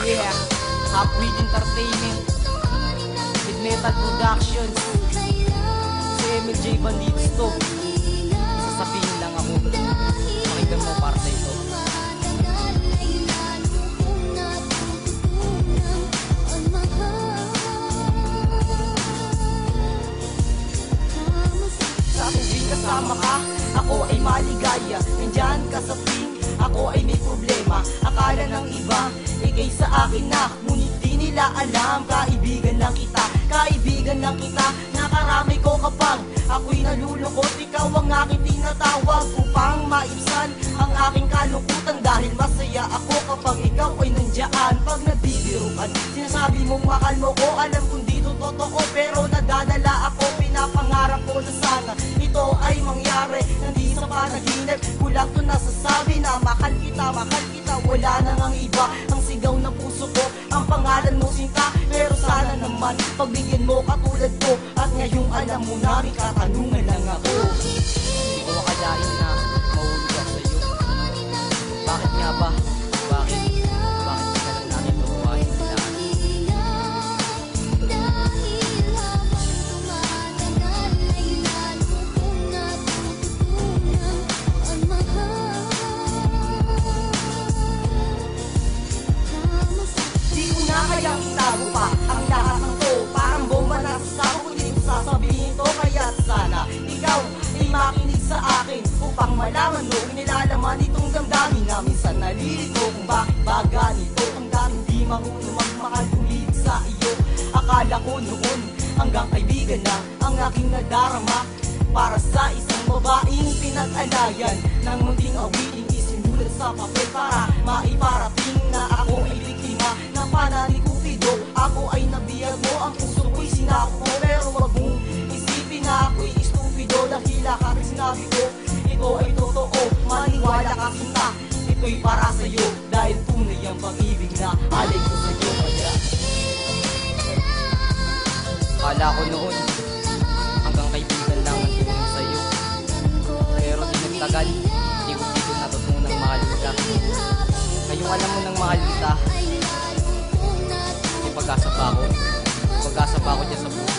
Yeah, Halfwit Entertainment, With Metal Productions, si MLJ Banditos to. Sasabihin lang ako, pakinggan mo para sa ito. Sa tuwing kasama ka, ako ay maligaya. Nandyan ka sa tuwing ako ay may problema. Akala ng iba, ikay sa akin na, ngunit di nila alam. Kaibigan lang kita, kaibigan lang kita. Nakarami ko kapag ako'y nalulungkot. Ikaw ang aking tinatawag upang maibsan ang aking kalungkutan. Dahil masaya ako kapag ikaw ay nandiyan. Pag nagbibiruan, sinasabi mong mahal mo ko. Alam kong dito totoo, pero nadadala ako. Pinapangarap ko na sana ito ay mangyari. Nandi sa panaginip, kulang to nasasabi na mahal kita, wala na ngang iba. Ang sigaw ng puso ko, ang pangalan mo sinta. Pero sana naman, pagbigyan mo katulad ko. At ngayong alam mo na, may katanungan lang ako. Hindi ko akalain na mahulog ako sa'yo. Bakit nga ba? Bakit? Bakit di ka lang natin lumawain lahat? Kayang itago pa ang lahat ng to. Parang bomba na sa sako, hindi ko sasabihin to. Kaya sana ikaw ay makinig sa akin upang malaman mo, inilalaman itong damdamin na minsan nalilito. Kung bakit ba ganito ang daming di marunong magmahal, kumilig sa iyo. Akala ko noon hanggang kaibigan lang ang aking nadarama para sa isang babaeng pinag-alayan ng munting awiling isinulat sa papel para maiparating na ako ay biktima ng panani Cupido. Ako ay nabiyag mo, ang puso ko'y sinako mo. Pero wag mong isipin na ako'y estupido. Dahila ka rin sinabi ko, ito ay totoo. Maniwala ka kita, ito'y para sa'yo. Dahil tunay ang pag-ibig na alay ko sa'yo. Kaya kala ko noon hanggang kaibigan lang ang tulong sa'yo. Pero di nagtagal, hindi ko natutunang mahal kita. Ngayong alam mo nang mahal kita, may pag-asa pa ako. Pag-asa pa ako dyan sa buhay.